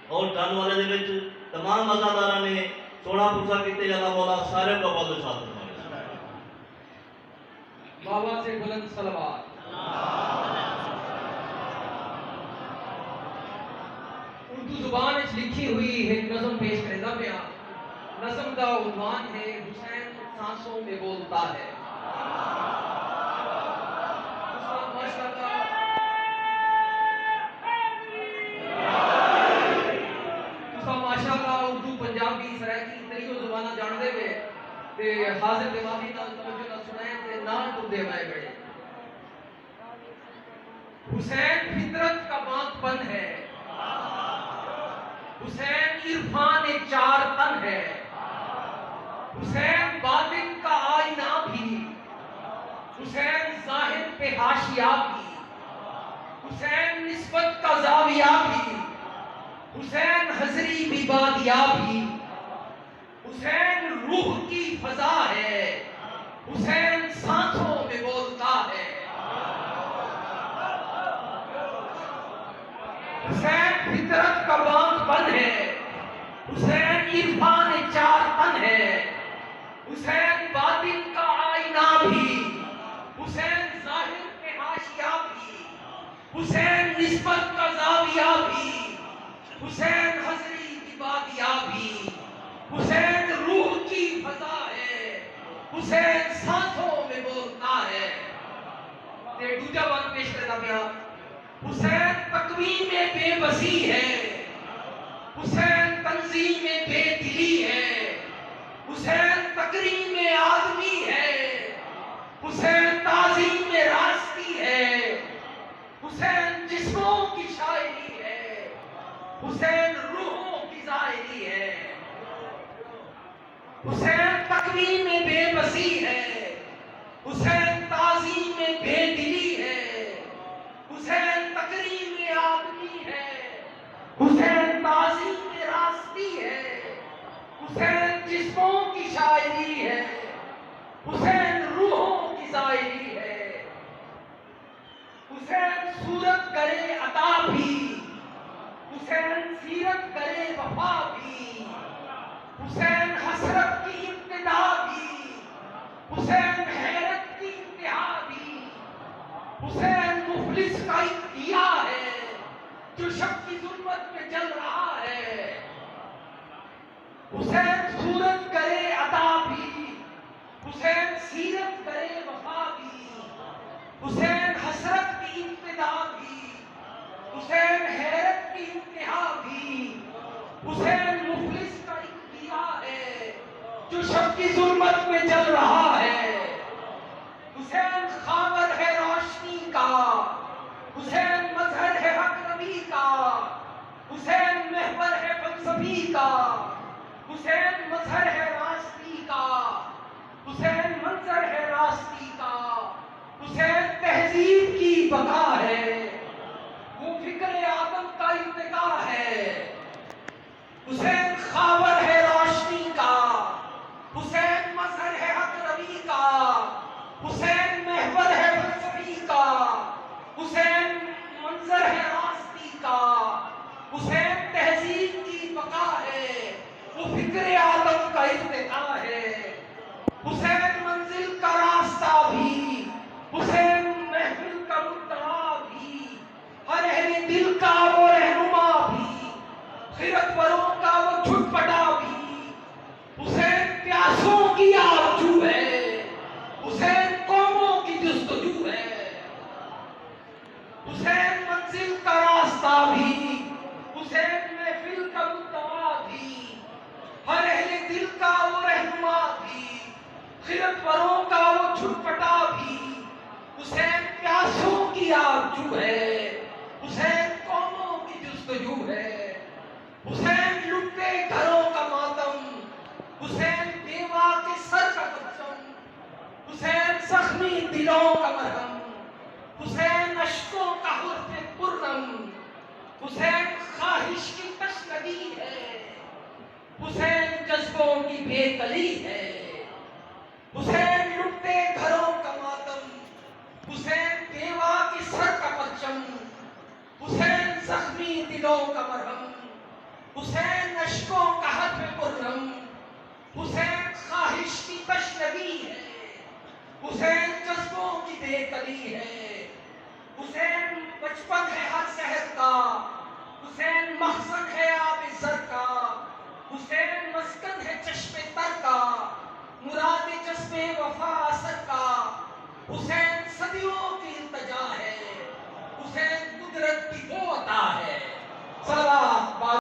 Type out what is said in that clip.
اور ٹن والے دے وچ تمام مزاداراں نے 16 پرسہ کیتے اللہ مولا سارے کو بہت شاد فرمائے۔ بابا سے بلند صلوات۔ اردو زبان وچ لکھی ہوئی ایک نظم پیش کردا پیا۔ نظم دا عنوان ہے حسین سانسوں میں بولتا ہے۔ ماشاءاللہ اردو پنجابی سرائکی تریو زبانہ جان دے ہوئے تے حاضر دیوالی نال توجہ نہ سنائے تے نام تو دے وائے بڑے۔ حسین فطرت کا بانک پن ہے، حسین عرفان چار تن ہے، حسین باطن کا آئینہ بھی، حسین ظاہر پہ حاشیہ بھی، حسین نسبت کا زاویہ بھی، حسین حضری بھی بادیہ بھی، حسین روح کی فضا ہے، حسین سانسوں میں بولتا ہے۔ حسین فطرت کا بانک بن ہے، حسین عرفان چار تن ہے، حسین باطن کا آئینہ بھی، حسین ظاہر پہ حاشیہ بھی، حسین نسبت کا زاویہ بھی، حسین حضری کی بادیہ بھی، حسین روح کی فضا ہے، حسین سانسوں میں بولتا ہے۔ تے دوجا بات پیش کرنا پیا۔ حسین تقویم بے بسی ہے، حسین تنظیم بے دلی ہے، حسین تکریم آدمی ہے، حسین تعظیم راستی ہے، حسین جسموں کی شاعری ہے، حسین روحوں کی ظاہری ہے، حسین تقویم بے بسی ہے، حسین تعظیم بے دلی ہے، حسین تکریم آدمی ہے، حسین تعظیم راستی ہے، حسین جسموں کی شاعری ہے، حسین روحوں کی ظاہری ہے، حسین صورت کرے عطا بھی، حسین سیرت کرے وفا بھی، حسین حسرت کی ابتدا بھی، حسین حیرت کی انتہا بھی، حسین مفلس کا ایک دیا ہے جو شب کی ظلمت میں جل رہا ہے۔ حسین صورت کرے عطا بھی، حسین سیرت کرے وفا بھی، حسین حسرت کی ابتدا بھی، حسین حیرت کی انتہا بھی، حسین مفلس کا ایک دیا ہے جو شب کی ظلمت میں جل رہا ہے۔ حسین خاور ہے روشنی کا، حسین مظہر ہے حق نبی کا، حسین محور ہے فلسفی کا، حسین مظہر ہے راستی کا، حسین منظر ہے راستی کا، حسین تہذیب کی بقا ہے، وہ فکر آدم کا ارتقا ہے۔ حسین خاور ہے روشنی کا، حسین مظہر ہے حق نبی کا، حسین محور ہے فلسفی کا، حسین منظر ہے راستی کا، حسین تہذیب کی بقا ہے، وہ فکر آدم کا ارتقا ہے۔ حسین منزل کا راستہ بھی، حسین محفل کا مدعا بھی، ہر اہل دل کا وہ رہنما بھی، خیرت پروں کا وہ چھٹ پٹا بھی، حسین پیاسوں کی آرزو ہے، حسین قوموں کی جستجو ہے۔ حسین منزل کا راستہ بھی، حسین محفل کا مدعا بھی، ہر اہل دل کا وہ رہنما بھی، خیرت پروں کا وہ چھٹ پٹا بھی، حسین پیاسوں کی آرزو ہے، حسین قوموں کی جستجو ہے۔ حسین لٹے گھروں کا ماتم، حسین بیوہ کے سر کا پرچم، حسین زخمی دلوں کا مرہم، حسین اشکوں کا حرف پرنم، حسین خواہش کی تشنگی ہے، حسین جذبوں کی بے کلی ہے۔ حسین لٹے گھروں کا ماتم، حسین بیوہ کے سر کا پرچم، حسین زخمی دلوں کا مرہم، حسین خواہش کی تشنگی ہے، حسین جذبوں کی بے کلی ہے، حسین بچپن ہے ہر شہر کا، حسین مخزن ہے آب زر کا، حسین مسکن ہے چشم تر کا، مراد جذب وفا اثر کا، حسین صدیوں کی التجا ہے، حسین قدرت کی وہ عطا ہے۔ صلوات